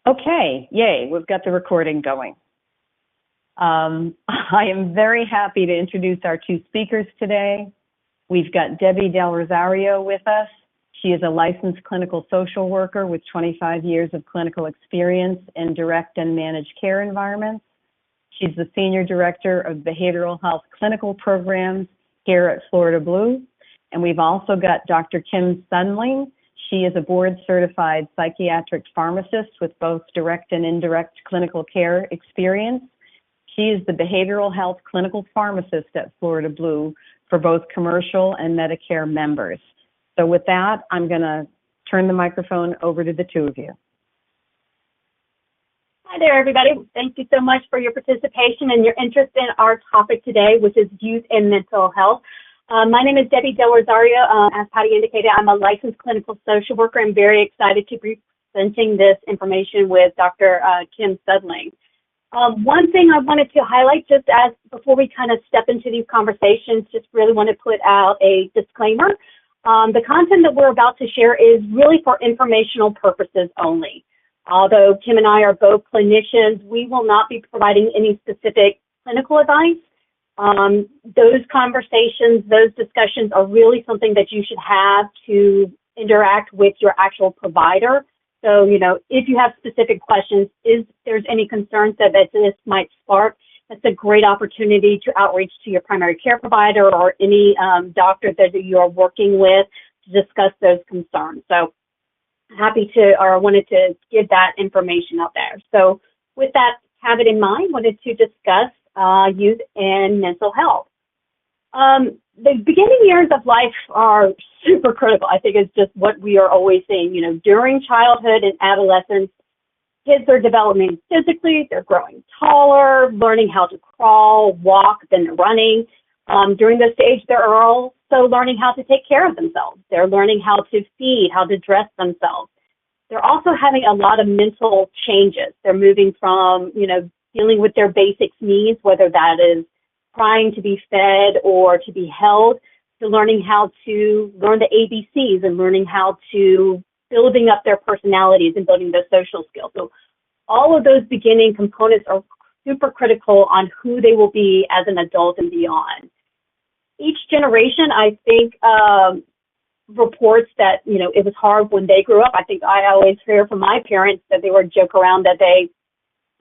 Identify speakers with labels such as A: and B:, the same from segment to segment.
A: Okay, yay, we've got the recording going. I am very happy to introduce our two speakers today. We've got Debbie Del Rosario with us. She is a licensed clinical social worker with 25 years of clinical experience in direct and managed care environments. She's the Senior Director of Behavioral Health Clinical Programs here at Florida Blue. And we've also got Dr. Kim Sundling. She is a board-certified psychiatric pharmacist with both direct and indirect clinical care experience. She is the Behavioral Health Clinical Pharmacist at Florida Blue for both commercial and Medicare members. So with that, I'm going to turn the microphone over to the two of you.
B: Hi there, everybody. Thank you so much for your participation and your interest in our topic today, which is youth and mental health. My name is Debbie Del Rosario. As Patty indicated, I'm a licensed clinical social worker. I'm very excited to be presenting this information with Dr. Kim Sundling. One thing I wanted to highlight just as before we kind of step into these conversations, just really want to put out a disclaimer. The content that we're about to share is really for informational purposes only. Although Kim and I are both clinicians, we will not be providing any specific clinical advice. Those conversations, those discussions are really something that you should have to interact with your actual provider. So, you know, if you have specific questions, if there's any concerns that this might spark, that's a great opportunity to outreach to your primary care provider or any doctor that you are working with to discuss those concerns. So wanted to give that information out there. So with that habit in mind, wanted to discuss youth and mental health. The beginning years of life are super critical. I think it's just what we are always saying. You know, during childhood and adolescence, kids are developing physically, they're growing taller, learning how to crawl, walk, then running. During this stage, they're also learning how to take care of themselves. They're learning how to feed, how to dress themselves. They're also having a lot of mental changes. They're moving from, you know, dealing with their basic needs, whether that is trying to be fed or to be held, to learning how to learn the ABCs and learning how to building up their personalities and building their social skills. So all of those beginning components are super critical on who they will be as an adult and beyond. Each generation, I think, reports that, you know, it was hard when they grew up. I think I always hear from my parents that they would joke around that they,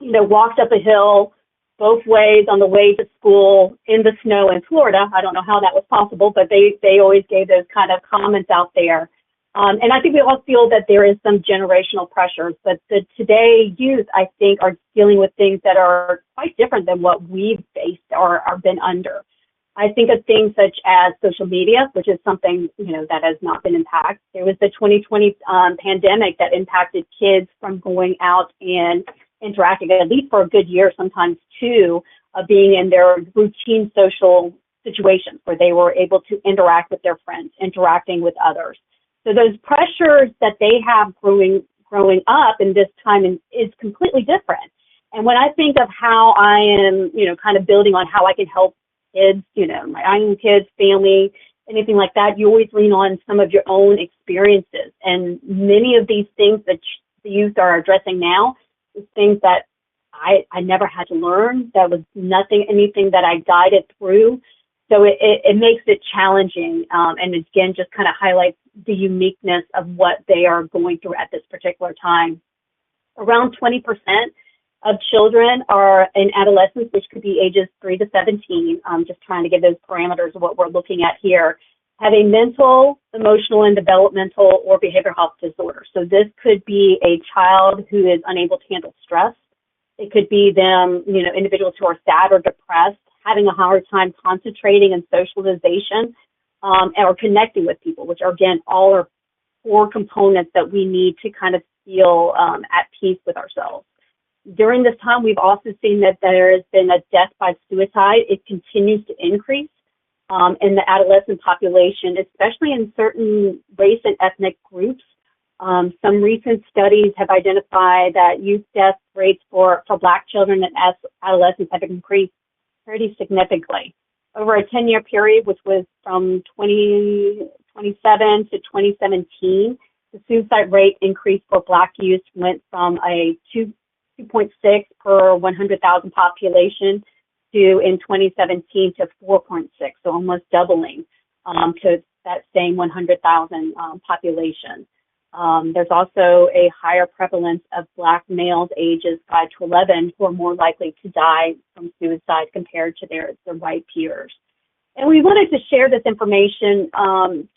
B: you know, walked up a hill both ways on the way to school in the snow in Florida. I don't know how that was possible, but they always gave those kind of comments out there. And I think we all feel that there is some generational pressures, but the today youth, I think, are dealing with things that are quite different than what we've faced or been under. I think of things such as social media, which is something, you know, that has not been impacted. There was the 2020 pandemic that impacted kids from going out and interacting, at least for a good year, sometimes two, of being in their routine social situations where they were able to interact with their friends, interacting with others. So those pressures that they have growing up in this time is completely different. And when I think of how I am, you know, kind of building on how I can help kids, you know, my own kids, family, anything like that, you always lean on some of your own experiences. And many of these things that the youth are addressing now is things that I never had to learn. That was anything that I guided through. So it makes it challenging. And again, just kind of highlights the uniqueness of what they are going through at this particular time. Around 20% of children are in adolescence, which could be ages 3 to 17. Just trying to give those parameters of what we're looking at here, have a mental, emotional, and developmental or behavioral health disorder. So this could be a child who is unable to handle stress. It could be them, you know, individuals who are sad or depressed, having a hard time concentrating and socialization, or connecting with people, which are, again, all are core components that we need to kind of feel at peace with ourselves. During this time, we've also seen that there has been a death by suicide. It continues to increase in the adolescent population, especially in certain race and ethnic groups. Some recent studies have identified that youth death rates for Black children and adolescents have increased pretty significantly. Over a 10-year period, which was from 2007 to 2017, The suicide rate increase for Black youth went from a 2.6 per 100,000 population to in 2017 to 4.6, so almost doubling to that same 100,000 population. There's also a higher prevalence of Black males ages 5 to 11 who are more likely to die from suicide compared to their white peers. And we wanted to share this information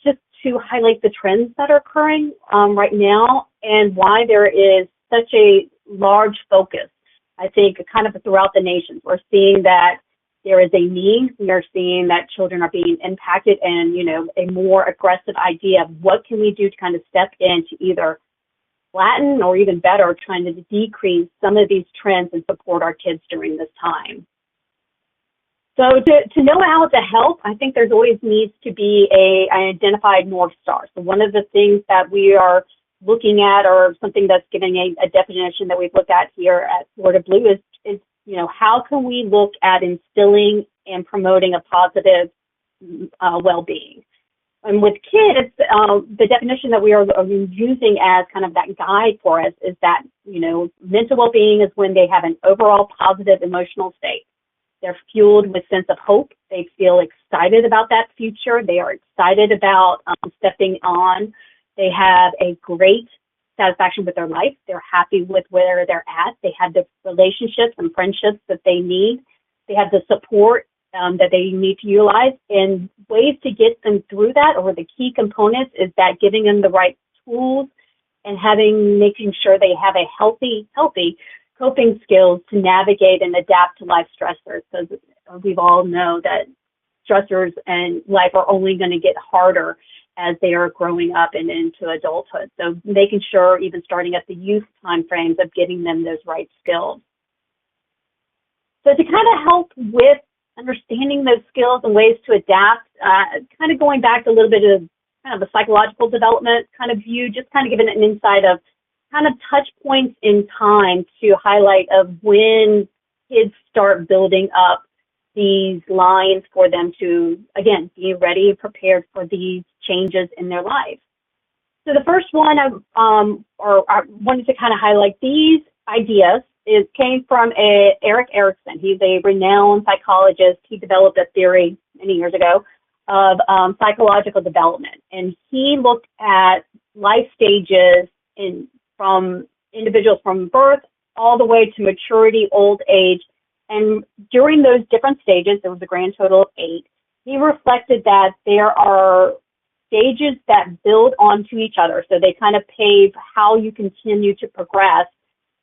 B: just to highlight the trends that are occurring right now and why there is such a large focus, I think, kind of throughout the nation. We're seeing that there is a need. We are seeing that children are being impacted and, a more aggressive idea of what can we do to kind of step in to either flatten or even better, trying to decrease some of these trends and support our kids during this time. So to know how to help, I think there's always needs to be an identified North Star. So one of the things that we are looking at, or something that's giving a definition that we've looked at here at Florida Blue is how can we look at instilling and promoting a positive well-being? And with kids, the definition that we are using as kind of that guide for us is that, mental well-being is when they have an overall positive emotional state. They're fueled with sense of hope. They feel excited about that future. They are excited about stepping on. They have a great satisfaction with their life. They're happy with where they're at. They have the relationships and friendships that they need. They have the support that they need to utilize. And ways to get them through that, or the key components, is that giving them the right tools and making sure they have a healthy coping skills to navigate and adapt to life stressors. Because we all know that stressors in life are only going to get harder as they are growing up and into adulthood. So making sure, even starting at the youth time frames, of getting them those right skills. So to kind of help with understanding those skills and ways to adapt, kind of going back to a little bit of kind of a psychological development kind of view, just kind of giving an insight of kind of touch points in time to highlight of when kids start building up these lines for them to, again, be ready and prepared for these changes in their life. So the first one I wanted to kind of highlight these ideas came from Erik Erikson. He's a renowned psychologist. He developed a theory many years ago of psychological development. And he looked at life stages from individuals from birth all the way to maturity, old age. And during those different stages, there was a grand total of 8, he reflected that there are stages that build onto each other. So they kind of pave how you continue to progress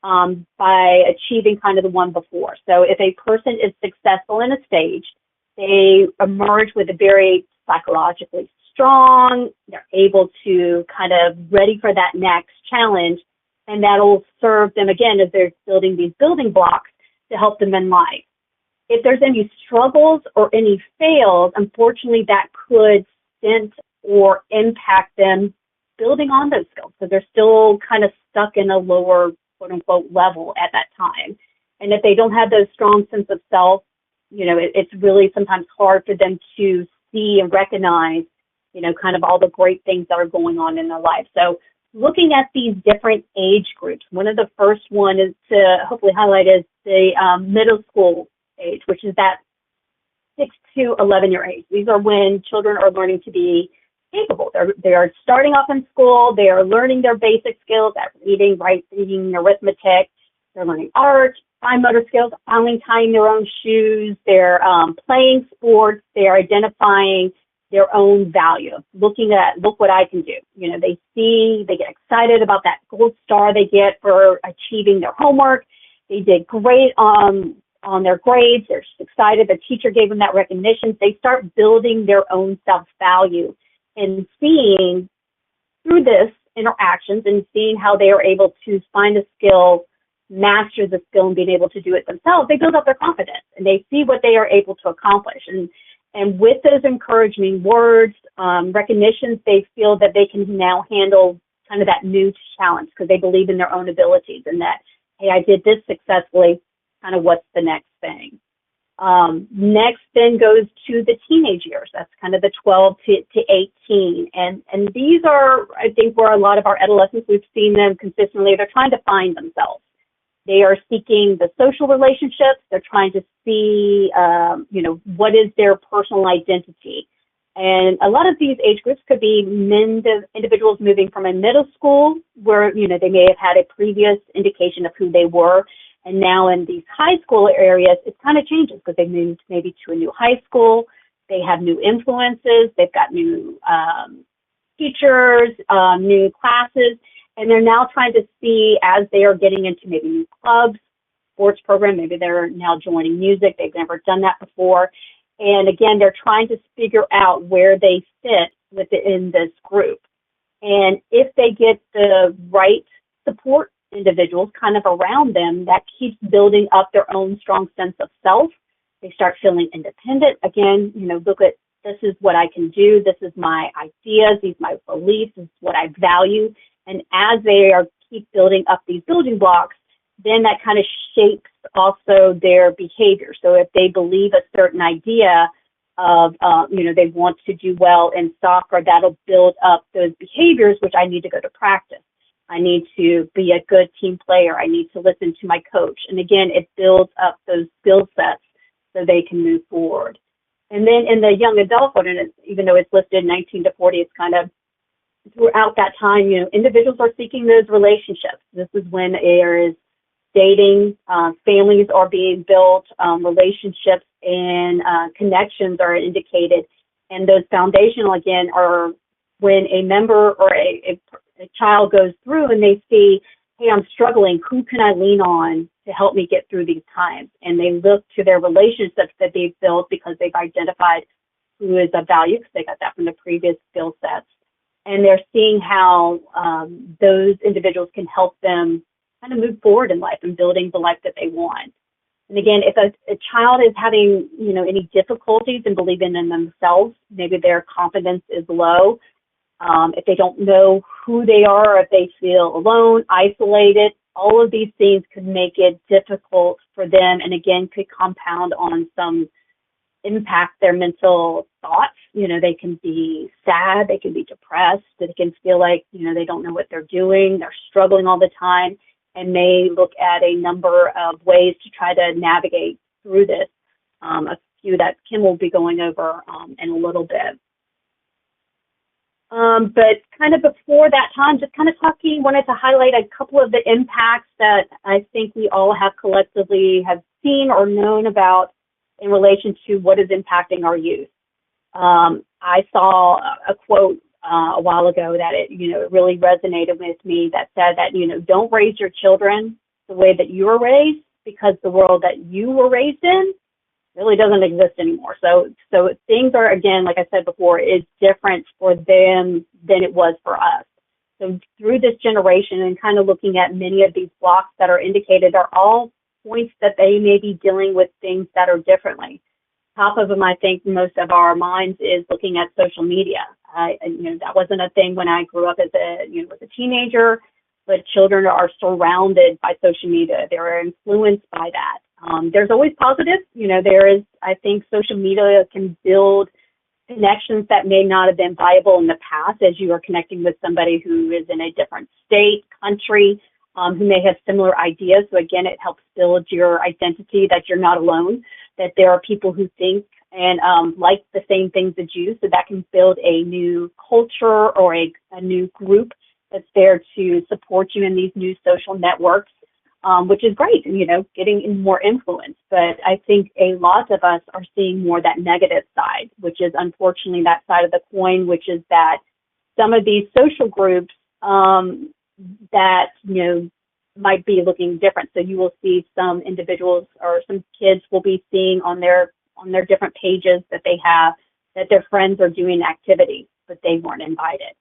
B: by achieving kind of the one before. So if a person is successful in a stage, they emerge with a very psychologically strong, they're able to kind of ready for that next challenge, and that'll serve them again as they're building these building blocks to help them in life. If there's any struggles or any fails, unfortunately that could stint or impact them building on those skills. So they're still kind of stuck in a lower, quote unquote, level at that time. And if they don't have those strong sense of self, it's really sometimes hard for them to see and recognize, kind of all the great things that are going on in their life. So looking at these different age groups, one of the first one is to hopefully highlight is the middle school age, which is that 6 to 11-year age. These are when children are learning to be capable. They are starting off in school. They are learning their basic skills at reading, writing, arithmetic. They're learning art, fine motor skills, finally tying their own shoes. They're playing sports. They're identifying their own value, looking at, look what I can do. They get excited about that gold star they get for achieving their homework. They did great on their grades. They're excited. The teacher gave them that recognition. They start building their own self-value and seeing through this interactions and seeing how they are able to find a skill, master the skill, and being able to do it themselves. They build up their confidence and they see what they are able to accomplish. And with those encouraging words, recognitions, they feel that they can now handle kind of that new challenge because they believe in their own abilities and that, hey, I did this successfully, kind of what's the next thing. Next then goes to the teenage years. That's kind of the 12 to 18. And these are, I think, where a lot of our adolescents, we've seen them consistently, they're trying to find themselves. They are seeking the social relationships. They're trying to see, what is their personal identity. And a lot of these age groups could be individuals moving from a middle school where, they may have had a previous indication of who they were. And now in these high school areas, it kind of changes because they moved maybe to a new high school. They have new influences. They've got new teachers, new classes. And they're now trying to see, as they are getting into maybe new clubs, sports program, maybe they're now joining music. They've never done that before. And again, they're trying to figure out where they fit within this group. And if they get the right support individuals kind of around them, that keeps building up their own strong sense of self. They start feeling independent. Again, look at, this is what I can do. This is my ideas. These are my beliefs. This is what I value. And as they keep building up these building blocks, then that kind of shapes also their behavior. So if they believe a certain idea of, they want to do well in soccer, that'll build up those behaviors, which I need to go to practice. I need to be a good team player. I need to listen to my coach. And again, it builds up those skill sets so they can move forward. And then in the young adulthood, and even though it's listed 19 to 40, it's kind of throughout that time, individuals are seeking those relationships. This is when there is dating, families are being built, relationships and connections are indicated. And those foundational, again, are when a member or a child goes through and they see, hey, I'm struggling, who can I lean on to help me get through these times? And they look to their relationships that they've built because they've identified who is of value, because they got that from the previous skill sets. And they're seeing how those individuals can help them kind of move forward in life and building the life that they want. And again, if a child is having, any difficulties in believing in themselves, maybe their confidence is low, if they don't know who they are, if they feel alone, isolated, all of these things could make it difficult for them, and again, could compound on some impact their mental thoughts. They can be sad, they can be depressed, they can feel like, they don't know what they're doing, they're struggling all the time, and may look at a number of ways to try to navigate through this. A few that Kim will be going over in a little bit. But kind of before that time, just kind of wanted to highlight a couple of the impacts that I think we all have collectively have seen or known about in relation to what is impacting our youth. I saw a quote a while ago that it really resonated with me that said that, don't raise your children the way that you were raised, because the world that you were raised in really doesn't exist anymore. So things are, again, like I said before, is different for them than it was for us. So through this generation and kind of looking at many of these blocks that are indicated are all points that they may be dealing with things that are differently. Top of them, I think most of our minds is looking at social media. That wasn't a thing when I grew up as a teenager, but children are surrounded by social media. They're influenced by that. There's always positives. I think social media can build connections that may not have been viable in the past, as you are connecting with somebody who is in a different state, country, who may have similar ideas. So again, it helps build your identity that you're not alone, that there are people who think and like the same things as you. So that can build a new culture or a new group that's there to support you in these new social networks, which is great, getting more influence. But I think a lot of us are seeing more that negative side, which is unfortunately that side of the coin, which is that some of these social groups that, might be looking different. So you will see some individuals or some kids will be seeing on their different pages that they have that their friends are doing activities, but they weren't invited.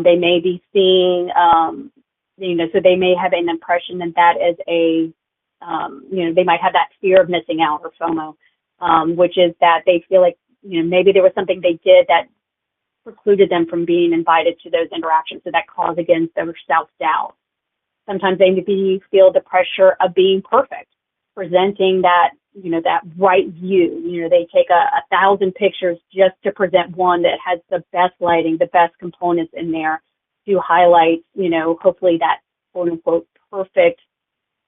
B: They may be seeing, so they may have an impression that is they might have that fear of missing out, or FOMO, which is that they feel like, maybe there was something they did that precluded them from being invited to those interactions. So that cause, again, their self-doubt. Sometimes they maybe feel the pressure of being perfect, presenting that, that right view. They take 1,000 pictures just to present one that has the best lighting, the best components in there to highlight, hopefully that quote unquote perfect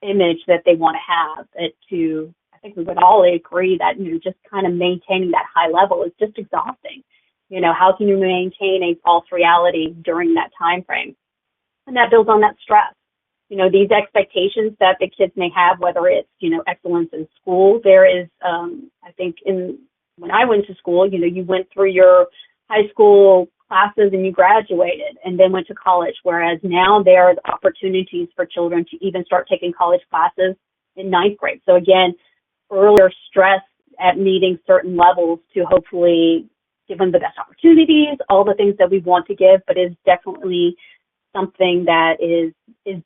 B: image that they want to have. I think we would all agree that, just kind of maintaining that high level is just exhausting. How can you maintain a false reality during that time frame? And that builds on that stress. These expectations that the kids may have, whether it's, excellence in school. There is, I think when I went to school, you went through your high school classes and you graduated and then went to college, whereas now there are opportunities for children to even start taking college classes in ninth grade. So again, earlier stress at meeting certain levels to hopefully give them the best opportunities, all the things that we want to give, but is definitely something that is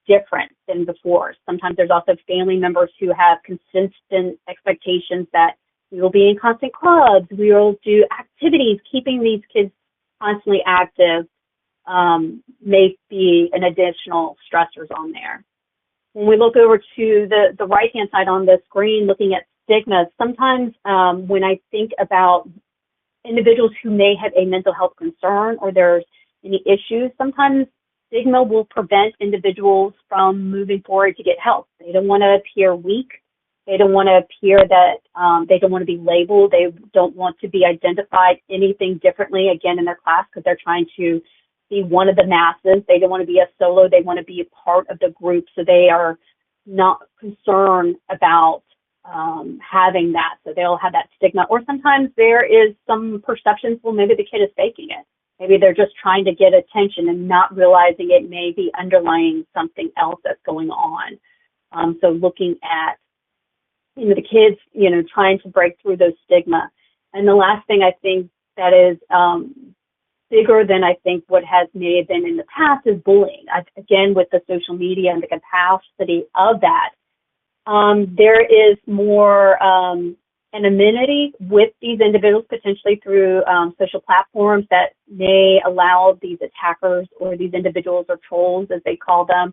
B: different than before. Sometimes there's also family members who have consistent expectations that we will be in constant clubs, we will do activities. Keeping these kids constantly active may be an additional stressors on there. When we look over to the right-hand side on the screen, looking at stigma, sometimes when I think about individuals who may have a mental health concern or there's any issues, sometimes stigma will prevent individuals from moving forward to get help. They don't want to appear weak. They don't want to appear that they don't want to be labeled. They don't want to be identified anything differently, again, in their class, because they're trying to be one of the masses. They don't want to be a solo. They want to be a part of the group. So they are not concerned about having that. So they'll have that stigma. Or sometimes there is some perceptions, well, maybe the kid is faking it. Maybe they're just trying to get attention and not realizing it may be underlying something else that's going on. So looking at, the kids, trying to break through those stigma. And the last thing I think that is bigger than I think what has may have been in the past is bullying. Again, with the social media and the capacity of that, there is more anonymity with these individuals, potentially through social platforms that may allow these attackers or these individuals, or trolls as they call them,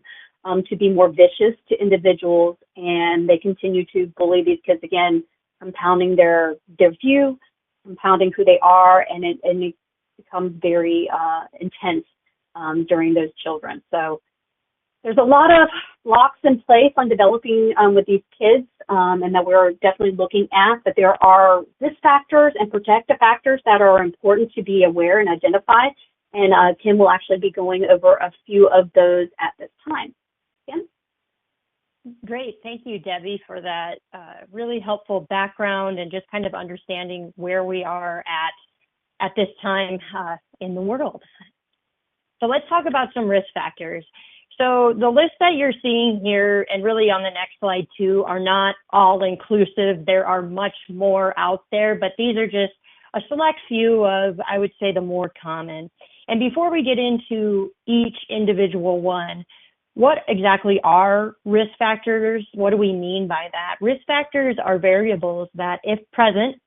B: to be more vicious to individuals, and they continue to bully these kids, again, compounding their view, compounding who they are, and it becomes very intense during those children. So there's a lot of blocks in place on developing with these kids, and that we're definitely looking at, but there are risk factors and protective factors that are important to be aware and identify, and Kim will actually be going over a few of those at this time. Kim?
C: Great. Thank you, Debbie, for that really helpful background and just kind of understanding where we are at this time in the world. So let's talk about some risk factors. So the list that you're seeing here, and really on the next slide too, are not all inclusive. There are much more out there, but these are just a select few of, I would say, the more common. And before we get into each individual one, what exactly are risk factors? What do we mean by that? Risk factors are variables that, if present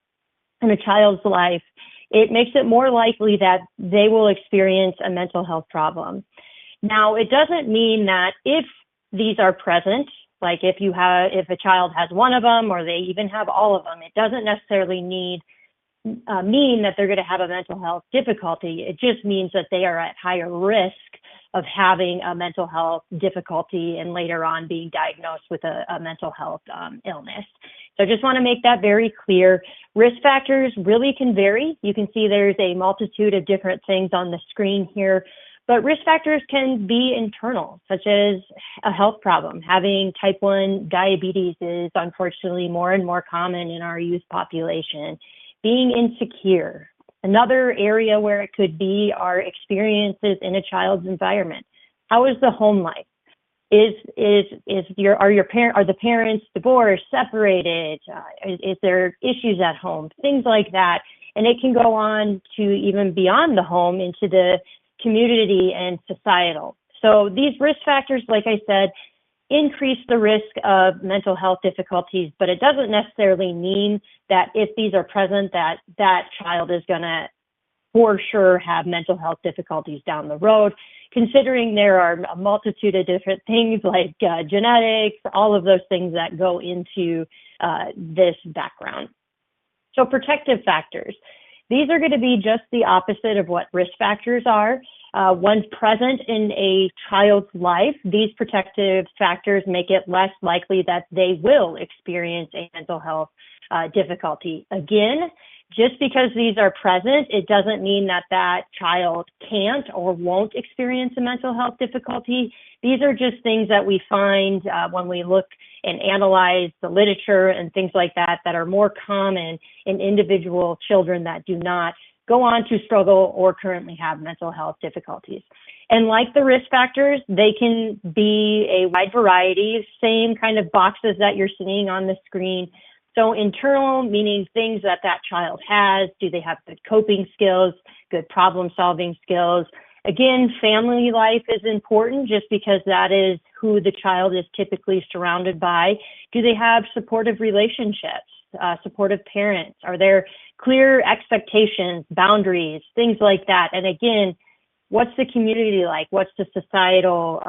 C: in a child's life, it makes it more likely that they will experience a mental health problem. Now, it doesn't mean that if these are present, like if a child has one of them or they even have all of them, it doesn't necessarily mean that they're going to have a mental health difficulty. It just means that they are at higher risk of having a mental health difficulty and later on being diagnosed with a mental health illness. So I just want to make that very clear. Risk factors really can vary. You can see there's a multitude of different things on the screen here, but risk factors can be internal, such as a health problem. Having type 1 diabetes is unfortunately more and more common in our youth population. Being insecure. Another area where it could be are experiences in a child's environment. How is the home life? Are the parents divorced, separated? Is there issues at home? Things like that. And it can go on to even beyond the home into the community and societal. So these risk factors, like I said, increase the risk of mental health difficulties, but it doesn't necessarily mean that if these are present, that child is going to for sure have mental health difficulties down the road, considering there are a multitude of different things like genetics, all of those things that go into this background. So protective factors. These are going to be just the opposite of what risk factors are. Once present in a child's life, these protective factors make it less likely that they will experience a mental health difficulty. Again, just because these are present, it doesn't mean that that child can't or won't experience a mental health difficulty. These are just things that we find when we look and analyze the literature and things like that that are more common in individual children that do not go on to struggle or currently have mental health difficulties. And like the risk factors, they can be a wide variety, same kind of boxes that you're seeing on the screen. So internal, meaning things that that child has. Do they have good coping skills, good problem-solving skills? Again, family life is important just because that is who the child is typically surrounded by. Do they have supportive relationships, supportive parents? Are there clear expectations, boundaries, things like that? And again, what's the community like? What's the societal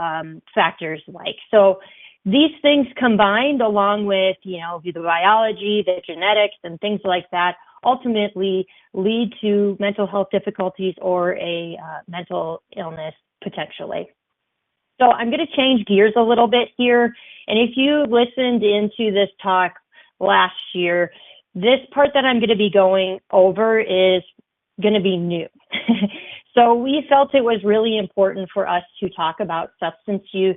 C: factors like? So these things combined along with, the biology, the genetics, and things like that ultimately lead to mental health difficulties or a mental illness potentially. So I'm going to change gears a little bit here. And if you listened into this talk last year, this part that I'm going to be going over is going to be new. So we felt it was really important for us to talk about substance use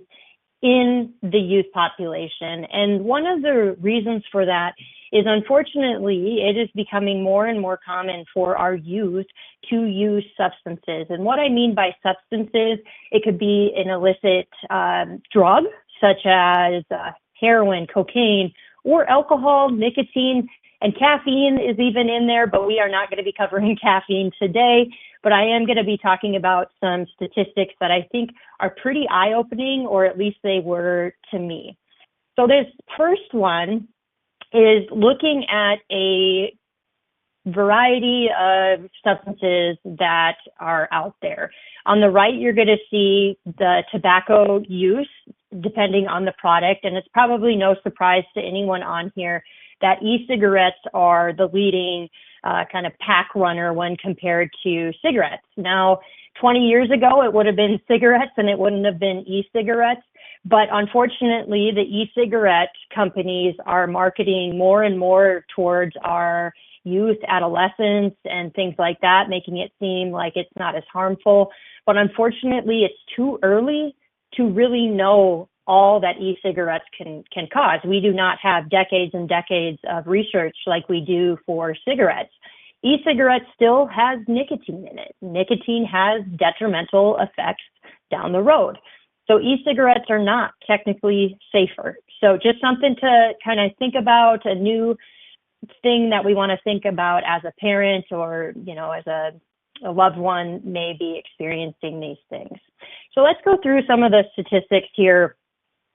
C: in the youth population. And one of the reasons for that is, unfortunately, it is becoming more and more common for our youth to use substances. And what I mean by substances, it could be an illicit drug, such as heroin, cocaine, or alcohol, nicotine, and caffeine is even in there, but we are not going to be covering caffeine today. But I am going to be talking about some statistics that I think are pretty eye-opening, or at least they were to me. So this first one is looking at a variety of substances that are out there. On the right, you're going to see the tobacco use, depending on the product, and it's probably no surprise to anyone on here that e-cigarettes are the leading kind of pack runner when compared to cigarettes. Now, 20 years ago, it would have been cigarettes and it wouldn't have been e-cigarettes. But unfortunately, the e-cigarette companies are marketing more and more towards our youth, adolescents, and things like that, making it seem like it's not as harmful. But unfortunately, it's too early to really know all that e-cigarettes can cause. We do not have decades and decades of research like we do for cigarettes. E-cigarettes still has nicotine in it. Nicotine has detrimental effects down the road. So e-cigarettes are not technically safer. So just something to kind of think about, a new thing that we want to think about as a parent or, as a loved one may be experiencing these things. So let's go through some of the statistics here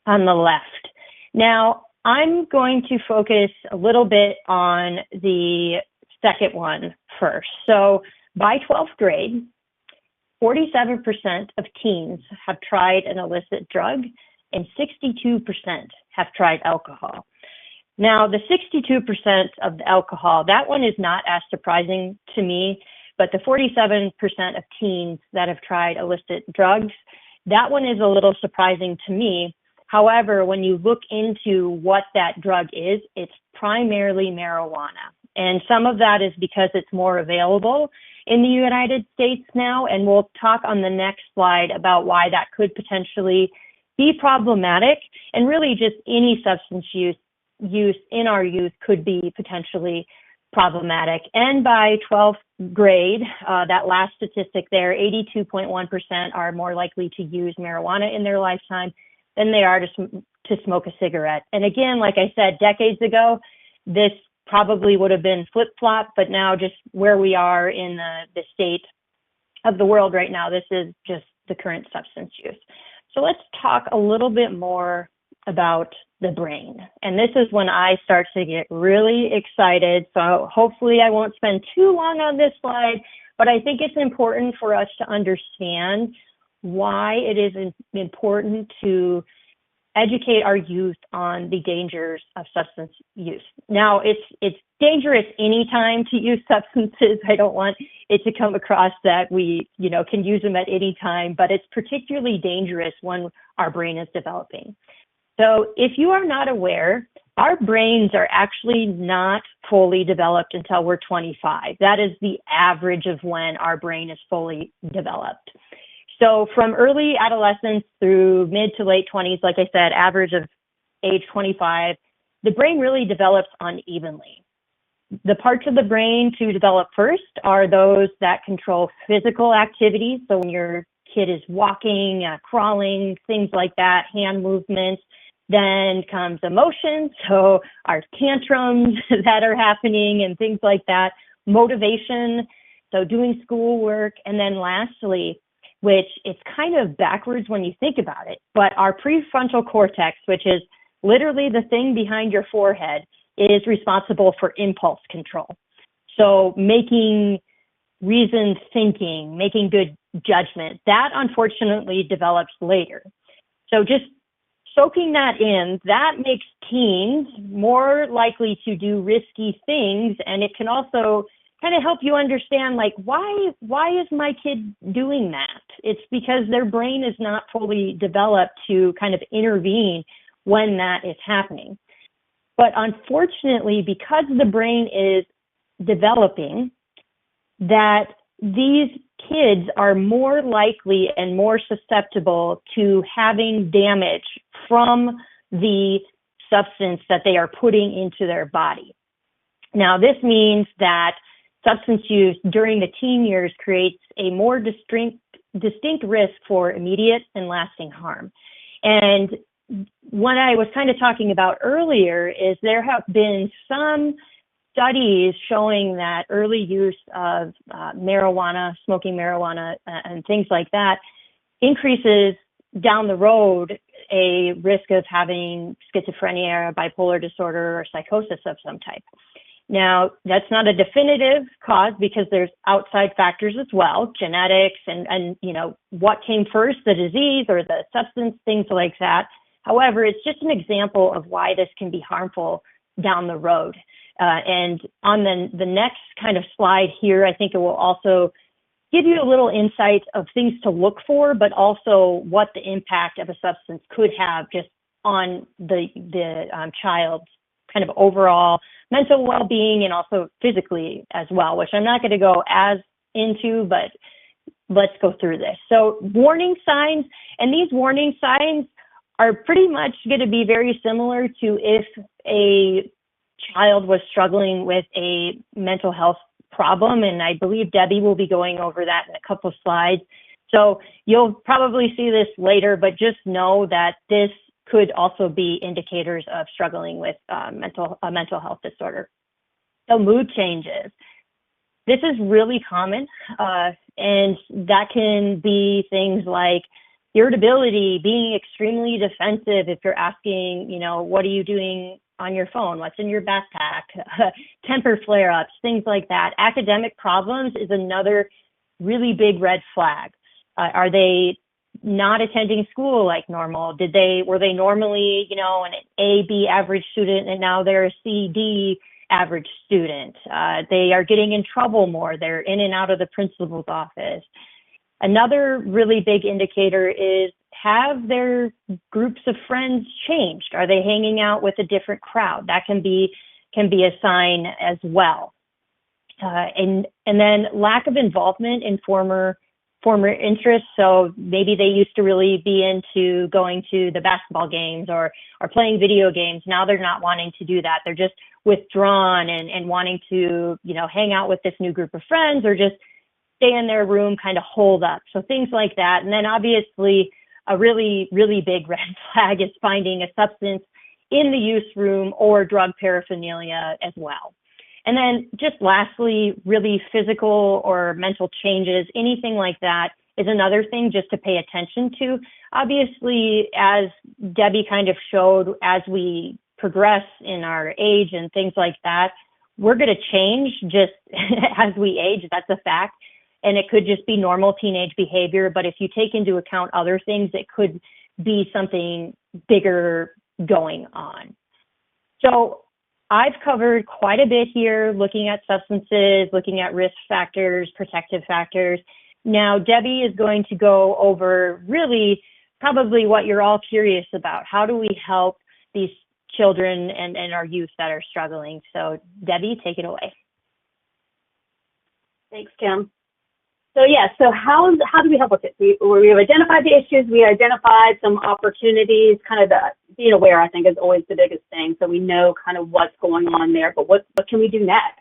C: on the left. Now, I'm going to focus a little bit on the second one first. So by 12th grade, 47% of teens have tried an illicit drug and 62% have tried alcohol. Now, the 62% of the alcohol, that one is not as surprising to me, but the 47% of teens that have tried illicit drugs, that one is a little surprising to me. However, when you look into what that drug is, it's primarily marijuana. And some of that is because it's more available in the United States now. And we'll talk on the next slide about why that could potentially be problematic. And really just any substance use in our youth could be potentially problematic. And by 12th grade, that last statistic there, 82.1% are more likely to use marijuana in their lifetime than they are to smoke a cigarette. And again, like I said, decades ago, this probably would have been flip-flop, but now just where we are in the state of the world right now, this is just the current substance use. So let's talk a little bit more about the brain. And this is when I start to get really excited. So hopefully I won't spend too long on this slide, but I think it's important for us to understand why it is important to educate our youth on the dangers of substance use. Now, it's dangerous anytime to use substances. I don't want it to come across that we, can use them at any time, but it's particularly dangerous when our brain is developing. So if you are not aware, our brains are actually not fully developed until we're 25. That is the average of when our brain is fully developed. So from early adolescence through mid to late 20s, like I said, average of age 25, the brain really develops unevenly. The parts of the brain to develop first are those that control physical activities. So when your kid is walking, crawling, things like that, hand movements. Then comes emotions, so our tantrums that are happening and things like that, motivation, so doing schoolwork, and then lastly, which it's kind of backwards when you think about it, but our prefrontal cortex, which is literally the thing behind your forehead, is responsible for impulse control. So making reasoned thinking, making good judgment, that unfortunately develops later. So just soaking that in, that makes teens more likely to do risky things, and it can also kind of help you understand, like, why is my kid doing that? It's because their brain is not fully developed to kind of intervene when that is happening. But unfortunately, because the brain is developing, that these kids are more likely and more susceptible to having damage from the substance that they are putting into their body. Now, this means that substance use during the teen years creates a more distinct risk for immediate and lasting harm. And what I was kind of talking about earlier is there have been some studies showing that early use of marijuana, smoking marijuana, and things like that increases down the road a risk of having schizophrenia, bipolar disorder, or psychosis of some type. Now, that's not a definitive cause because there's outside factors as well, genetics and what came first, the disease or the substance, things like that. However, it's just an example of why this can be harmful down the road. And on the next kind of slide here, I think it will also give you a little insight of things to look for, but also what the impact of a substance could have just on the child's kind of overall mental well-being and also physically as well, which I'm not going to go as into, but let's go through this. So warning signs, and these warning signs are pretty much going to be very similar to if a child was struggling with a mental health problem, and I believe Debbie will be going over that in a couple of slides. So you'll probably see this later, but just know that this could also be indicators of struggling with a mental health disorder. So mood changes. This is really common, and that can be things like irritability, being extremely defensive if you're asking, what are you doing on your phone? What's in your backpack? Temper flare-ups, things like that. Academic problems is another really big red flag. Are they not attending school like normal? Were they normally, an A, B average student, and now they're a C, D average student? They are getting in trouble more. They're in and out of the principal's office. Another really big indicator is, have their groups of friends changed? Are they hanging out with a different crowd? That can be a sign as well. And then lack of involvement in former interests. So maybe they used to really be into going to the basketball games or playing video games. Now they're not wanting to do that. They're just withdrawn and wanting to, hang out with this new group of friends or just stay in their room, kind of hold up. So things like that. And then obviously a really, really big red flag is finding a substance in the use room or drug paraphernalia as well. And then just lastly, really physical or mental changes, anything like that is another thing just to pay attention to. Obviously, as Debbie kind of showed, as we progress in our age and things like that, we're going to change just as we age. That's a fact. And it could just be normal teenage behavior. But if you take into account other things, it could be something bigger going on. So I've covered quite a bit here, looking at substances, looking at risk factors, protective factors. Now, Debbie is going to go over really probably what you're all curious about. How do we help these children and our youth that are struggling? So Debbie, take it away.
B: Thanks, Kim. So so how do we help with it? We've identified the issues, we identified some opportunities, kind of being aware, I think, is always the biggest thing. So we know kind of what's going on there, but what can we do next?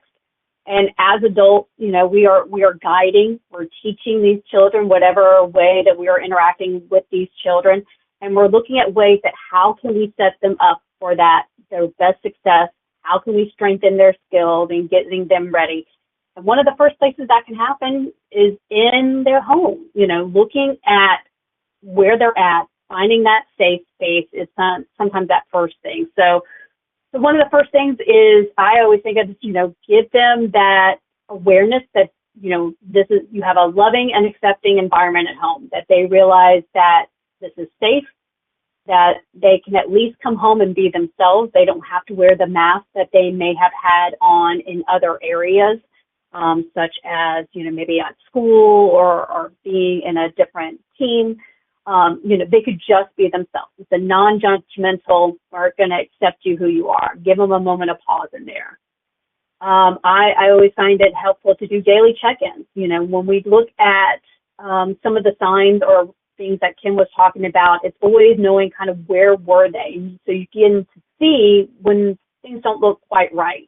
B: And as adults, we are guiding, we're teaching these children whatever way that we are interacting with these children, and we're looking at ways that how can we set them up for their best success, how can we strengthen their skills and getting them ready. And one of the first places that can happen is in their home, looking at where they're at, finding that safe space is sometimes that first thing. So one of the first things is I always think of, give them that awareness that, you have a loving and accepting environment at home, that they realize that this is safe, that they can at least come home and be themselves. They don't have to wear the mask that they may have had on in other areas. Such as, maybe at school or being in a different team, they could just be themselves. It's a non-judgmental, we're going to accept you who you are. Give them a moment of pause in there. I always find it helpful to do daily check-ins. When we look at some of the signs or things that Kim was talking about, it's always knowing kind of where were they. So you begin to see when things don't look quite right.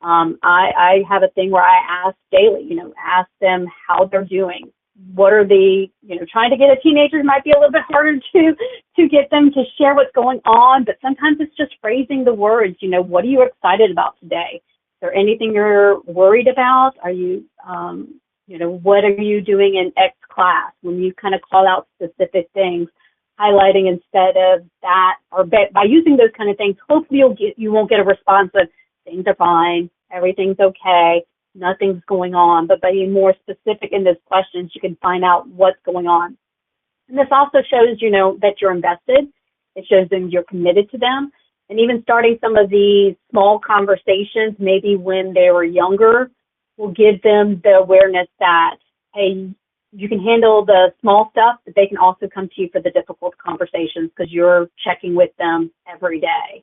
B: I have a thing where I ask daily, ask them how they're doing. What are they, trying to get a teenager might be a little bit harder to get them to share what's going on, but sometimes it's just phrasing the words, what are you excited about today? Is there anything you're worried about? Are you, what are you doing in X class? When you kind of call out specific things, highlighting instead of that, or by using those kind of things, hopefully you won't get a response of, things are fine, everything's okay, nothing's going on. But by being more specific in those questions, you can find out what's going on. And this also shows, that you're invested. It shows them you're committed to them. And even starting some of these small conversations, maybe when they were younger, will give them the awareness that, hey, you can handle the small stuff, but they can also come to you for the difficult conversations because you're checking with them every day.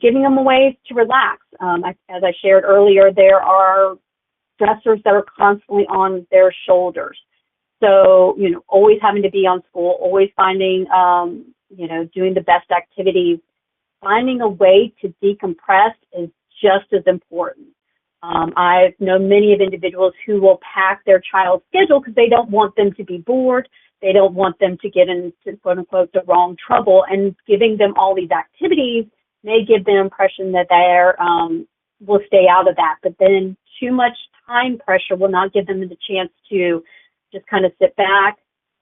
B: Giving them ways to relax. As I shared earlier, there are stressors that are constantly on their shoulders. So, always having to be on school, always finding, doing the best activities, finding a way to decompress is just as important. I've known many of individuals who will pack their child's schedule because they don't want them to be bored. They don't want them to get into, quote unquote, the wrong trouble. And giving them all these activities may give the impression that they're will stay out of that, but then too much time pressure will not give them the chance to just kind of sit back,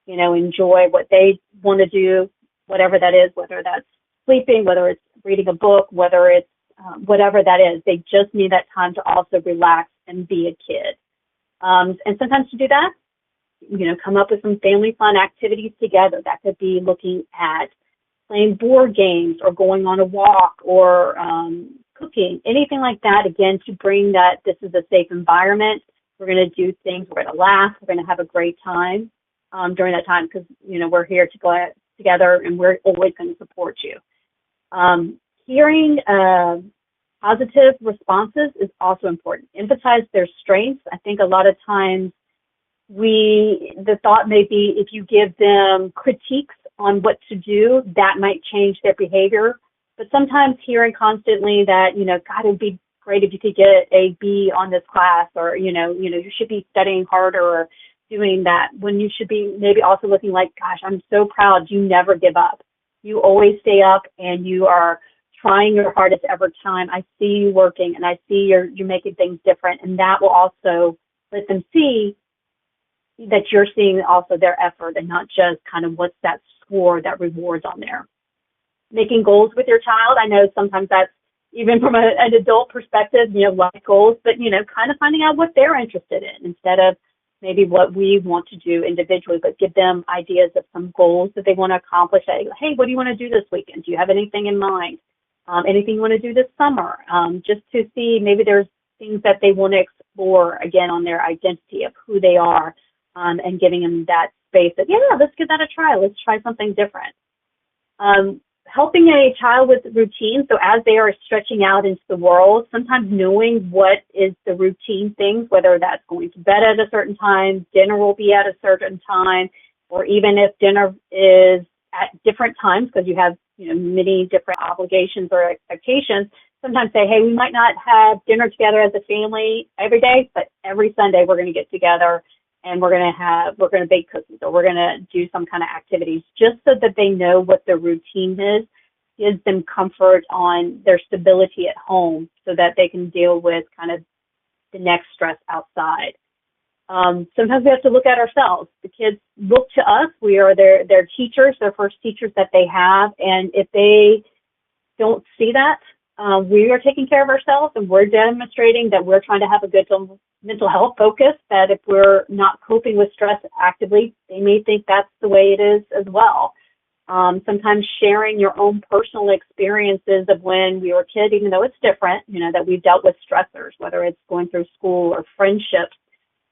B: enjoy what they want to do, whatever that is, whether that's sleeping, whether it's reading a book, whether it's whatever that is. They just need that time to also relax and be a kid. And sometimes to do that, come up with some family fun activities together. That could be looking at playing board games or going on a walk or cooking, anything like that, again, to bring that this is a safe environment. We're going to do things, we're going to laugh, we're going to have a great time during that time because, we're here to go together and we're always going to support you. Hearing positive responses is also important. Emphasize their strengths. I think a lot of times the thought may be if you give them critiques on what to do, that might change their behavior. But sometimes hearing constantly that, God, it would be great if you could get a B on this class, or, you should be studying harder or doing that, when you should be maybe also looking like, gosh, I'm so proud you never give up. You always stay up and you are trying your hardest every time. I see you working and I see you're making things different. And that will also let them see that you're seeing also their effort and not just kind of what's that score that rewards on there. Making goals with your child. I know sometimes that's even from an adult perspective, life goals, but, kind of finding out what they're interested in instead of maybe what we want to do individually, but give them ideas of some goals that they want to accomplish. Hey, what do you want to do this weekend? Do you have anything in mind? Anything you want to do this summer? Just to see maybe there's things that they want to explore, again, on their identity of who they are, and giving them that space that, yeah, let's give that a try. Let's try something different. Helping a child with routine, so as they are stretching out into the world, sometimes knowing what is the routine things, whether that's going to bed at a certain time, dinner will be at a certain time, or even if dinner is at different times, because you have many different obligations or expectations, sometimes say, hey, we might not have dinner together as a family every day, but every Sunday we're going to get together and we're going to bake cookies, or we're going to do some kind of activities, just so that they know what the routine is, gives them comfort on their stability at home so that they can deal with kind of the next stress outside. Sometimes we have to look at ourselves. The kids look to us. We are their teachers, their first teachers that they have, and if they don't see that, we are taking care of ourselves, and we're demonstrating that we're trying to have a good mental health focus, that if we're not coping with stress actively, they may think that's the way it is as well. Sometimes sharing your own personal experiences of when we were a kid, even though it's different, that we've dealt with stressors, whether it's going through school or friendships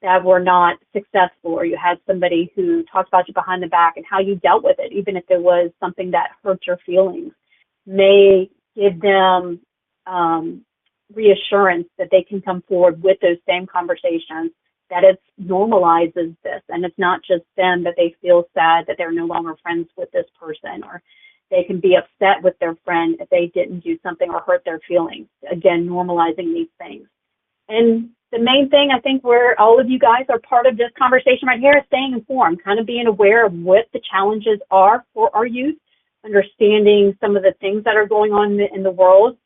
B: that were not successful, or you had somebody who talked about you behind the back and how you dealt with it, even if it was something that hurt your feelings, may give them reassurance that they can come forward with those same conversations, that it normalizes this, and it's not just them that they feel sad that they're no longer friends with this person, or they can be upset with their friend if they didn't do something or hurt their feelings. Again, normalizing these things. And the main thing, I think, where all of you guys are part of this conversation right here, is staying informed, kind of being aware of what the challenges are for our youth, understanding some of the things that are going on in the world,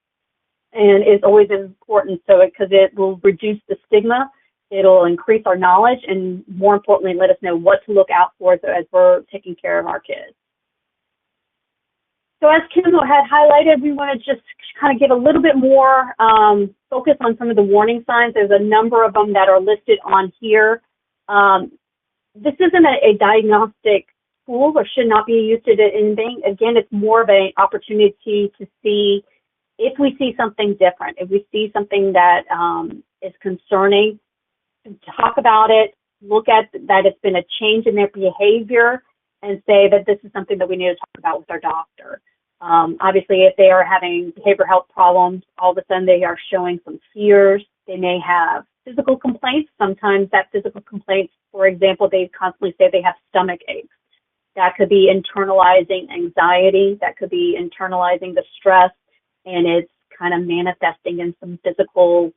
B: and is always important, because it will reduce the stigma, it'll increase our knowledge, and more importantly, let us know what to look out for as we're taking care of our kids. So as Kim had highlighted, we want to just kind of give a little bit more focus on some of the warning signs. There's a number of them that are listed on here. This isn't a diagnostic tool, or should not be used to anything. Again, it's more of an opportunity to see if we see something different, if we see something that is concerning, talk about it, look at that it's been a change in their behavior, and say that this is something that we need to talk about with our doctor. Obviously, if they are having behavioral health problems, all of a sudden they are showing some fears. They may have physical complaints. Sometimes that physical complaints, for example, they constantly say they have stomach aches. That could be internalizing anxiety. That could be internalizing the stress, and it's kind of manifesting in some physical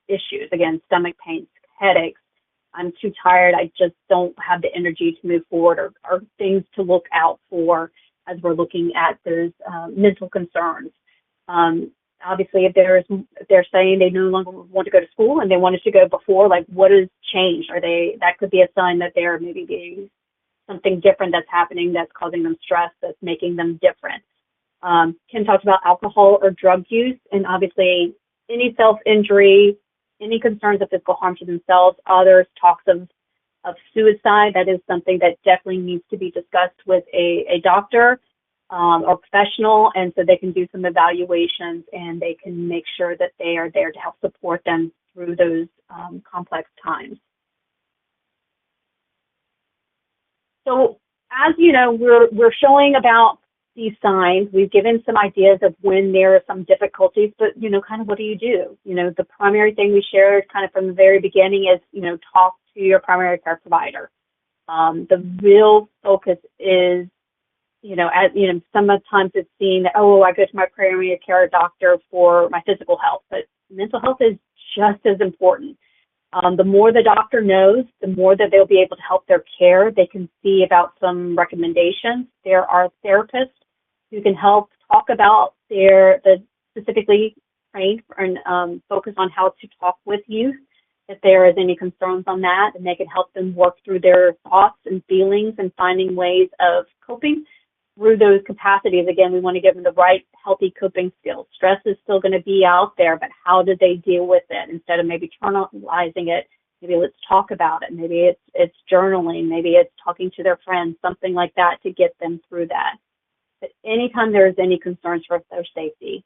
B: issues. Again, stomach pains, headaches. I'm too tired. I just don't have the energy to move forward, or things to look out for as we're looking at those mental concerns. Obviously, if they're saying they no longer want to go to school and they wanted to go before, like, what has changed? That could be a sign that they're maybe being something different that's happening that's causing them stress, that's making them different. Kim talked about alcohol or drug use, and obviously any self-injury, any concerns of physical harm to themselves. Others talks of suicide. That is something that definitely needs to be discussed with a doctor or professional, and so they can do some evaluations and they can make sure that they are there to help support them through those complex times. So as you know, we're showing about these signs. We've given some ideas of when there are some difficulties, but, kind of what do you do? The primary thing we shared kind of from the very beginning is, talk to your primary care provider. The real focus is, sometimes it's seen that, I go to my primary care doctor for my physical health, but mental health is just as important. The more the doctor knows, the more that they'll be able to help their care. They can see about some recommendations. There are therapists who can help talk about the specifically trained and focus on how to talk with youth if there is any concerns on that, and they can help them work through their thoughts and feelings and finding ways of coping through those capacities. Again, we want to give them the right healthy coping skills. Stress is still going to be out there, but how do they deal with it? Instead of maybe internalizing it, Maybe let's talk about it. Maybe it's journaling. Maybe it's talking to their friends, something like that to get them through that. But anytime there's any concerns for their safety,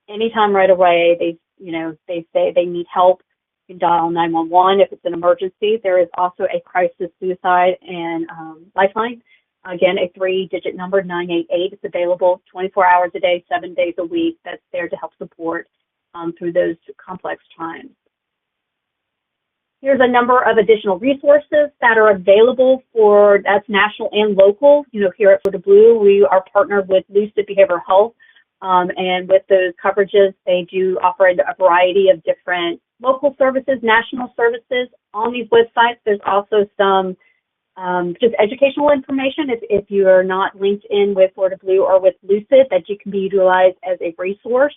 B: anytime right away they say they need help, you can dial 911 if it's an emergency. There is also a crisis suicide and lifeline. Again, a 3-digit number, 988. It's available 24 hours a day, 7 days a week. That's there to help support through those complex times. Here's a number of additional resources that are available that's national and local. Here at Florida Blue, we are partnered with Lucid Behavioral Health. And with those coverages, they do offer a variety of different local services, national services on these websites. There's also some just educational information if you are not linked in with Florida Blue or with Lucid that you can be utilized as a resource.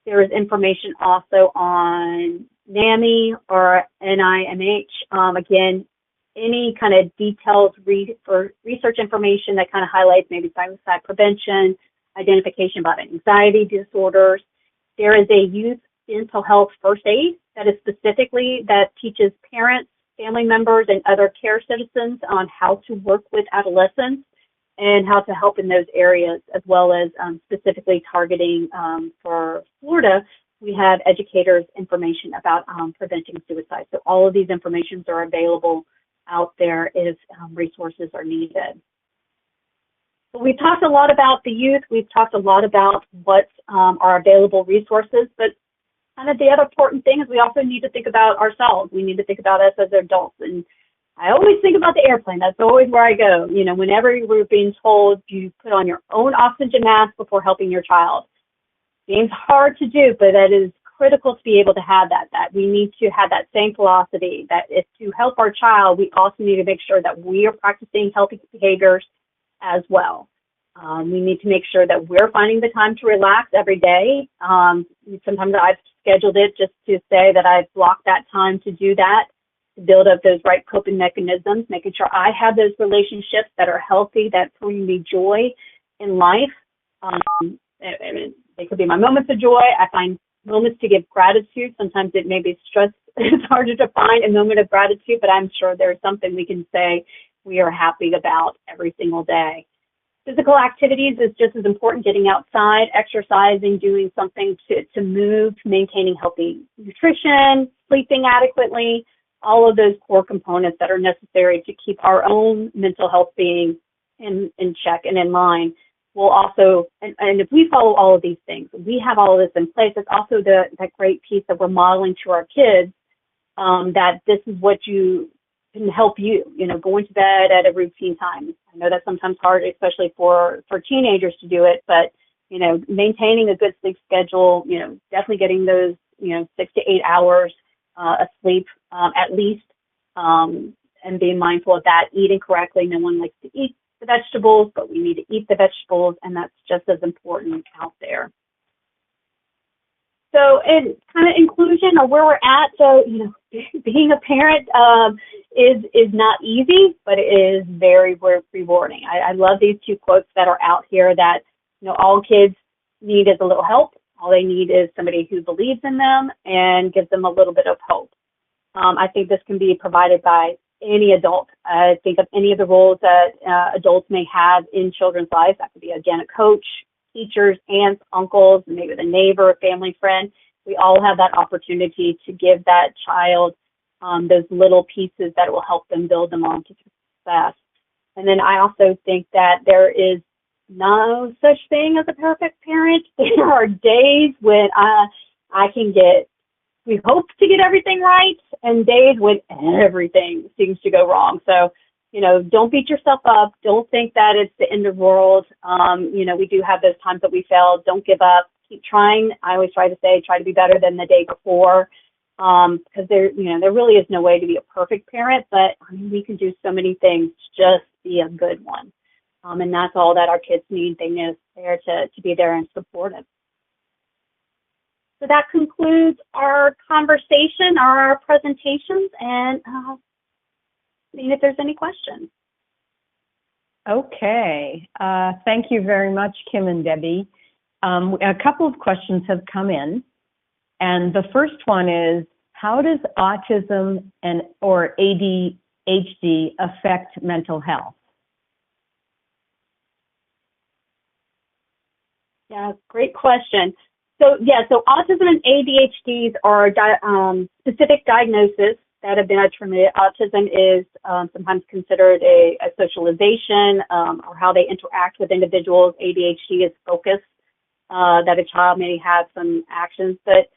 B: There is information also on NAMI or NIMH. Again, any kind of details for research information that kind of highlights maybe suicide prevention, identification about anxiety disorders. There is a youth mental health first aid that teaches parents, family members, and other care citizens on how to work with adolescents and how to help in those areas, as well as specifically targeting for Florida. We have educators' information about preventing suicide. So all of these informations are available out there if resources are needed. But we've talked a lot about the youth. We've talked a lot about what are available resources, but kind of the other important thing is we also need to think about ourselves. We need to think about us as adults. And I always think about the airplane. That's always where I go. Whenever we're being told you put on your own oxygen mask before helping your child. Seems hard to do, but that is critical to be able to have that we need to have that same philosophy that if to help our child, we also need to make sure that we are practicing healthy behaviors as well. We need to make sure that we're finding the time to relax every day. Sometimes I've scheduled it just to say that I've blocked that time to do that, to build up those right coping mechanisms, making sure I have those relationships that are healthy, that bring me joy in life. They could be my moments of joy. I find moments to give gratitude. Sometimes it may be stress. It's harder to find a moment of gratitude, but I'm sure there's something we can say we are happy about every single day. Physical activities is just as important, getting outside, exercising, doing something to move, maintaining healthy nutrition, sleeping adequately, all of those core components that are necessary to keep our own mental health being in check and in line. We'll also, and if we follow all of these things, we have all of this in place. It's also that great piece that we're modeling to our kids, that this is what can help you, going to bed at a routine time. I know that's sometimes hard, especially for teenagers to do it, but, maintaining a good sleep schedule, definitely getting those, 6 to 8 hours of sleep at least, and being mindful of that, eating correctly. No one likes to eat the vegetables, but we need to eat the vegetables, and that's just as important out there. So in kind of inclusion or where we're at, so, being a parent is not easy, but it is very rewarding. I love these two quotes that are out here that, all kids need is a little help. All they need is somebody who believes in them and gives them a little bit of hope. I think this can be provided by any adult. I think of any of the roles that adults may have in children's lives. That could be, again, a coach, teachers, aunts, uncles, maybe the neighbor, a family friend. We all have that opportunity to give that child those little pieces that will help them build them on to success. And then I also think that there is no such thing as a perfect parent. There are days when we hope to get everything right, and days when everything seems to go wrong. So, don't beat yourself up. Don't think that it's the end of the world. We do have those times that we fail. Don't give up. Keep trying. I always try to say, try to be better than the day before, because there really is no way to be a perfect parent, but we can do so many things to just be a good one. And that's all that our kids need. They need us there to be there and supportive. So that concludes our conversation, our presentations, and seeing if there's any questions.
A: Okay. Thank you very much, Kim and Debbie. A couple of questions have come in, and the first one is, how does autism or ADHD affect mental health?
B: Yeah, great question. So autism and ADHDs are specific diagnoses that have been attributed. Autism is sometimes considered a socialization or how they interact with individuals. ADHD is focus, that a child may have some actions. But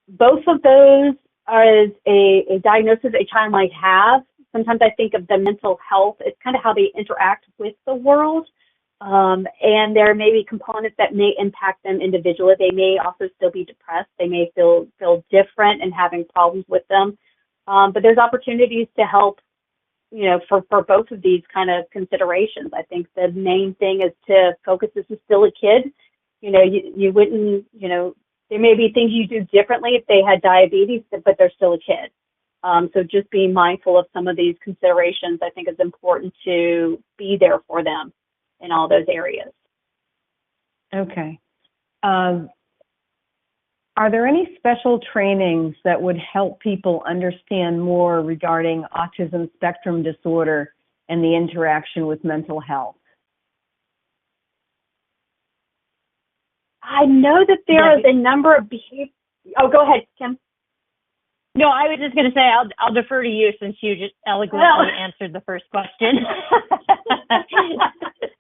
B: both of those are a diagnosis a child might have. Sometimes I think of the mental health, it's kind of how they interact with the world. And there may be components that may impact them individually. They may also still be depressed. They may feel different and having problems with them. But there's opportunities to help, for both of these kind of considerations. I think the main thing is to focus. This is still a kid. You wouldn't, there may be things you do differently if they had diabetes, but they're still a kid. So just being mindful of some of these considerations, I think is important to be there for them in all those areas.
A: Okay. Are there any special trainings that would help people understand more regarding autism spectrum disorder and the interaction with mental health?
B: I know that there is a number of behavior. Oh, go ahead, Kim.
C: No, I was just going to say I'll defer to you since you just eloquently answered the first question.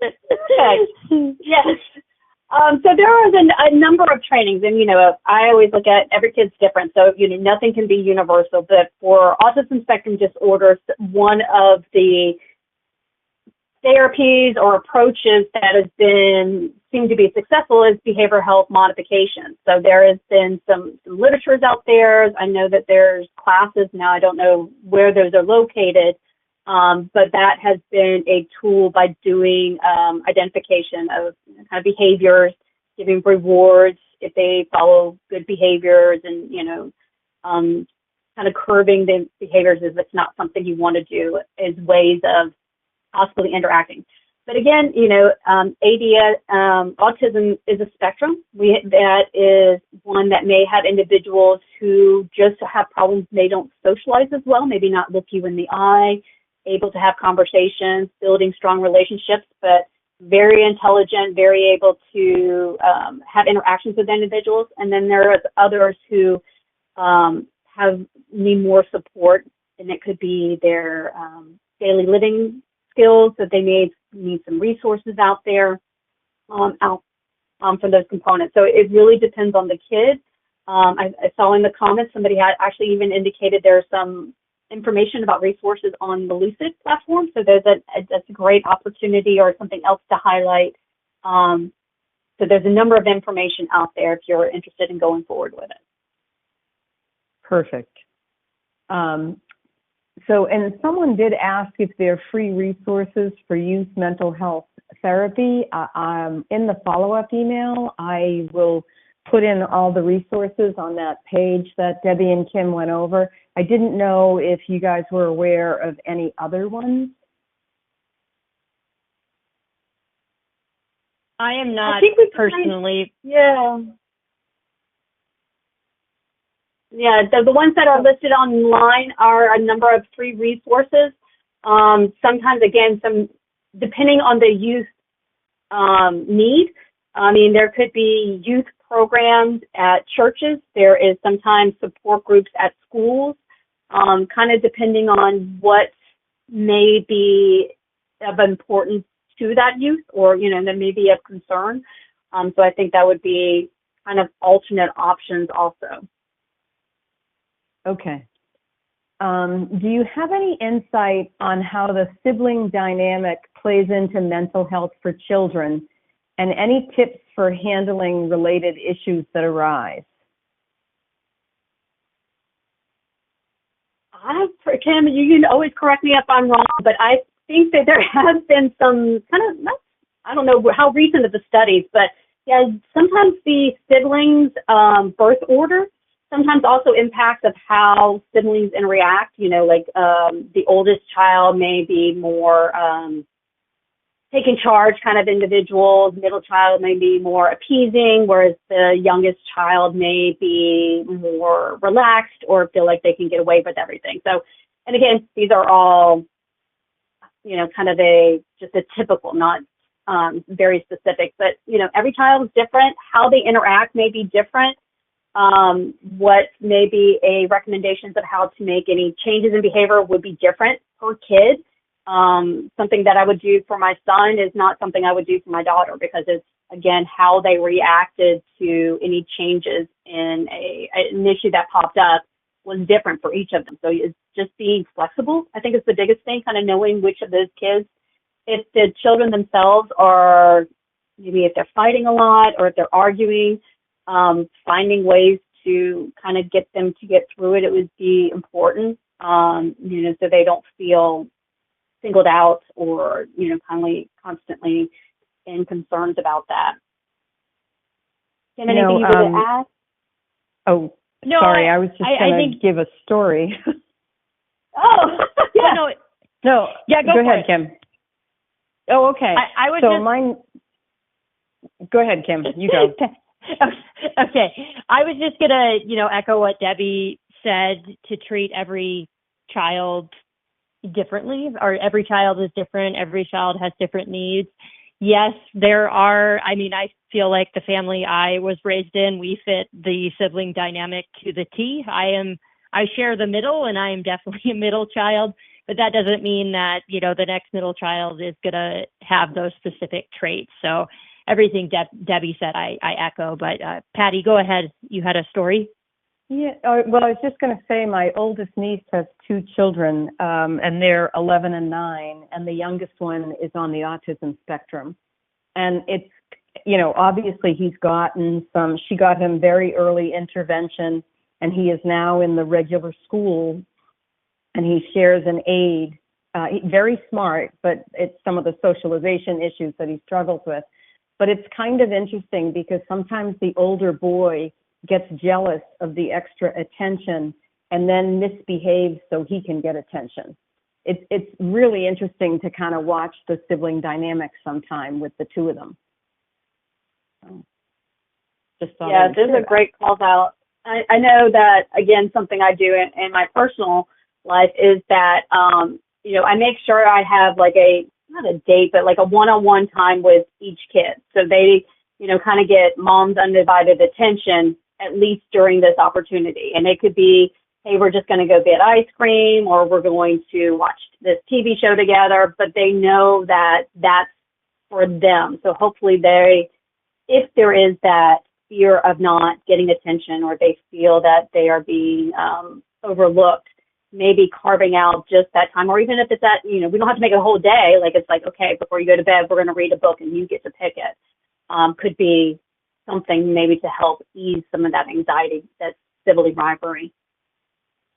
B: Okay. Yes. So there is a number of trainings, and I always look at every kid's different, so nothing can be universal. But for autism spectrum disorders, one of the therapies or approaches that has been seemed to be successful is behavioral health modification. So there has been some literatures out there. I know that there's classes now. I don't know where those are located, but that has been a tool by doing identification of kind of behaviors, giving rewards if they follow good behaviors, and kind of curbing the behaviors if it's not something you want to do, as ways of possibly interacting. But again, autism is a spectrum. That is one that may have individuals who just have problems. They don't socialize as well, maybe not look you in the eye, able to have conversations, building strong relationships, but very intelligent, very able to have interactions with individuals. And then there are others who need more support, and it could be their daily living skills, that they may need some resources out there for those components. So it really depends on the kid. I saw in the comments somebody had actually even indicated there's some information about resources on the Lucid platform. So that's a great opportunity or something else to highlight. So there's a number of information out there if you're interested in going forward with it.
A: Perfect. And someone did ask if there are free resources for youth mental health therapy. In the follow-up email, I will put in all the resources on that page that Debbie and Kim went over. I didn't know if you guys were aware of any other ones.
C: I am not personally.
B: Yeah, the ones that are listed online are a number of free resources. Sometimes, again, depending on the youth need. I mean, there could be youth programs at churches. There is sometimes support groups at schools, kind of depending on what may be of importance to that youth, or, that may be of concern. So I think that would be kind of alternate options also.
A: Okay. Do you have any insight on how the sibling dynamic plays into mental health for children, and any tips for handling related issues that arise?
B: Kim, you can always correct me if I'm wrong, but I think that there has been some kind of, I don't know how recent of the studies, but yeah, sometimes the siblings' birth order sometimes also impacts of how siblings interact. The oldest child may be more taking charge kind of individuals. Middle child may be more appeasing, whereas the youngest child may be more relaxed or feel like they can get away with everything. So, and again, these are all, kind of just a typical, not very specific, but, every child is different. How they interact may be different. What may be a recommendations of how to make any changes in behavior would be different per kid. Something that I would do for my son is not something I would do for my daughter, because it's, again, how they reacted to any changes in an issue that popped up was different for each of them. So it's just being flexible, I think, is the biggest thing, kind of knowing which of those kids, if the children themselves are, maybe if they're fighting a lot or if they're arguing, finding ways to kind of get them to get through it, it would be important, so they don't feel singled out or, constantly in concerns about that. Kim, anything you would add?
A: Oh,
C: no,
A: sorry, I was just going to give a story.
B: Oh, yeah.
A: No,
C: yeah,
A: go ahead, Kim. Oh, okay.
C: I was
A: mine. Go ahead, Kim. You go.
C: Okay. I was just going to, echo what Debbie said, to treat every child differently, or every child is different. Every child has different needs. Yes, there are, I feel like the family I was raised in, we fit the sibling dynamic to the T. I share the middle, and I am definitely a middle child, but that doesn't mean that, the next middle child is going to have those specific traits. So everything Debbie said, I echo, but Patty, go ahead. You had a story?
A: Yeah, well, I was just going to say my oldest niece has 2 children, and they're 11 and 9, and the youngest one is on the autism spectrum. And it's, obviously she got him very early intervention, and he is now in the regular school, and he shares an aide. Very smart, but it's some of the socialization issues that he struggles with. But it's kind of interesting because sometimes the older boy gets jealous of the extra attention and then misbehaves so he can get attention. It's really interesting to kind of watch the sibling dynamics sometime with the 2 of them. Those
B: are great calls out. I know that, again, something I do in my personal life is that, I make sure I have not a date, but a one-on-one time with each kid. So they, kind of get mom's undivided attention, at least during this opportunity. And it could be, hey, we're just going to go get ice cream, or we're going to watch this TV show together, but they know that that's for them. So hopefully if there is that fear of not getting attention, or they feel that they are being overlooked, maybe carving out just that time, or even if it's that, we don't have to make it a whole day. It's okay, before you go to bed, we're going to read a book and you get to pick it. Could be something maybe to help ease some of that anxiety, that sibling rivalry.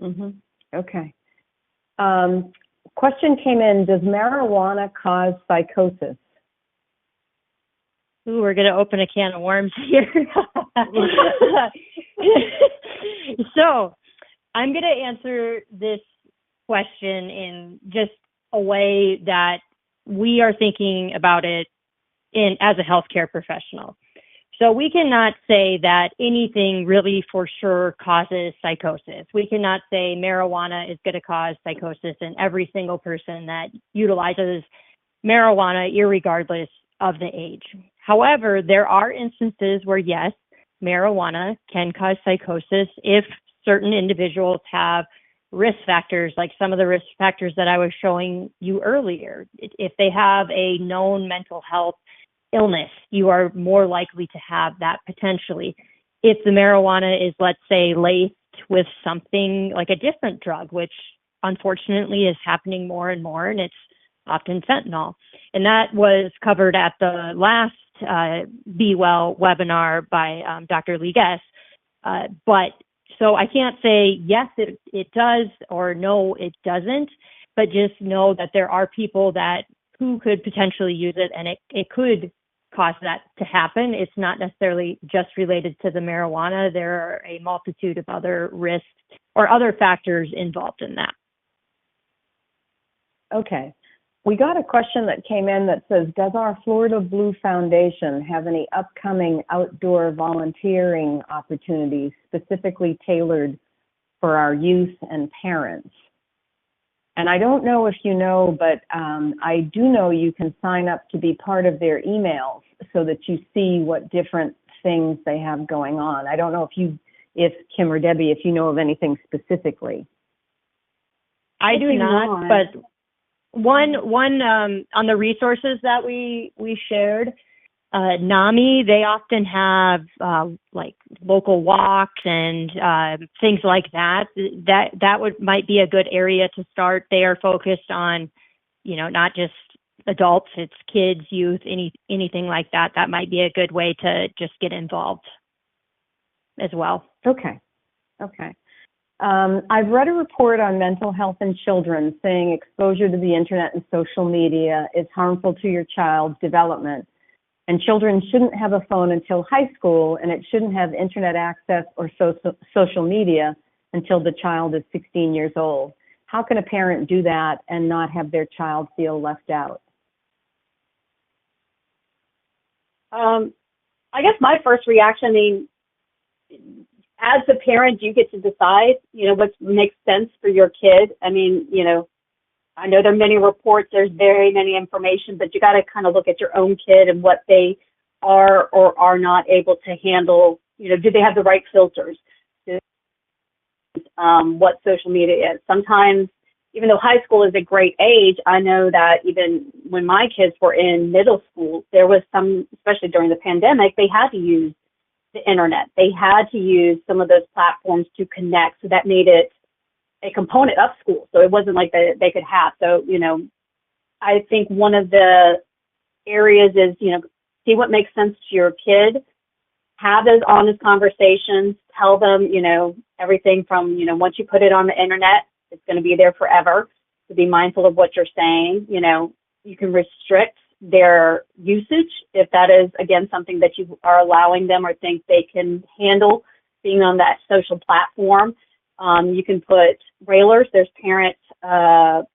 A: Mm-hmm. Okay. Question came in, does marijuana cause psychosis?
C: Ooh, we're going to open a can of worms here. So I'm going to answer this question in just a way that we are thinking about it as a healthcare professional. So we cannot say that anything really for sure causes psychosis. We cannot say marijuana is going to cause psychosis in every single person that utilizes marijuana, irregardless of the age. However, there are instances where, yes, marijuana can cause psychosis if certain individuals have risk factors, like some of the risk factors that I was showing you earlier. If they have a known mental health illness, you are more likely to have that potentially. If the marijuana is, let's say, laced with something like a different drug, which unfortunately is happening more and more, and it's often fentanyl. And that was covered at the last Be Well webinar by Dr. Lee Guess. But so I can't say yes, it does, or no, it doesn't, but just know that there are people who could potentially use it, and it could cause that to happen. It's not necessarily just related to the marijuana. There are a multitude of other risks or other factors involved in that.
A: Okay. We got a question that came in that says, does our Florida Blue Foundation have any upcoming outdoor volunteering opportunities specifically tailored for our youth and parents? And I don't know if you know, but I do know you can sign up to be part of their emails so that you see what different things they have going on. I don't know if Kim or Debbie, if you know of anything specifically.
C: I do not, but one on the resources that we shared, NAMI, they often have like local walks and things like that. That might be a good area to start. They are focused on, not just adults, it's kids, youth, anything like that. That might be a good way to just get involved as well.
A: Okay. I've read a report on mental health in children saying exposure to the internet and social media is harmful to your child's development. And children shouldn't have a phone until high school, and it shouldn't have internet access or social media until the child is 16 years old. How can a parent do that and not have their child feel left out?
B: I guess my first reaction, as a parent, you get to decide, what makes sense for your kid. I know there are many reports, there's very many information, but you got to kind of look at your own kid and what they are or are not able to handle. Do they have the right filters? What social media is. Sometimes, even though high school is a great age, I know that even when my kids were in middle school, there was some, especially during the pandemic, they had to use the internet. They had to use some of those platforms to connect. So that made it a component of school. So it wasn't like they could have. So, I think one of the areas is, see what makes sense to your kid, have those honest conversations, tell them, everything from, once you put it on the internet, it's going to be there forever. So be mindful of what you're saying. You can restrict their usage if that is, again, something that you are allowing them or think they can handle being on that social platform. You can put railers. There's parent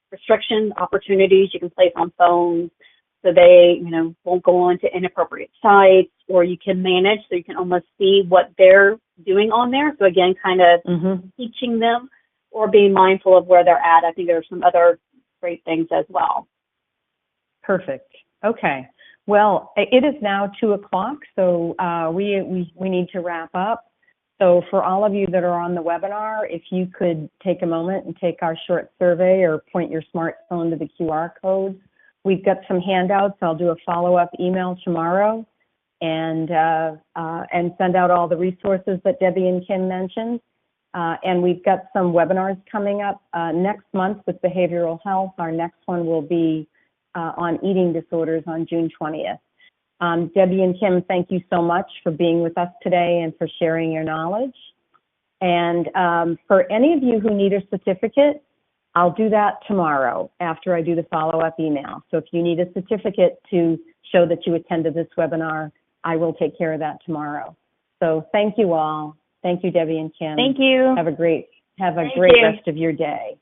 B: restriction opportunities you can place on phones so they, won't go on to inappropriate sites, or you can manage so you can almost see what they're doing on there. So again, kind of teaching them or being mindful of where they're at. I think there are some other great things as well.
A: Perfect. Okay. Well, it is now 2:00, so we need to wrap up. So for all of you that are on the webinar, if you could take a moment and take our short survey or point your smartphone to the QR code. We've got some handouts. I'll do a follow-up email tomorrow and send out all the resources that Debbie and Kim mentioned. And we've got some webinars coming up next month with behavioral health. Our next one will be on eating disorders on June 20th. Debbie and Kim, thank you so much for being with us today and for sharing your knowledge. And for any of you who need a certificate, I'll do that tomorrow after I do the follow-up email. So if you need a certificate to show that you attended this webinar, I will take care of that tomorrow. So thank you all. Thank you, Debbie and Kim.
C: Thank you.
A: Have a great rest of your day.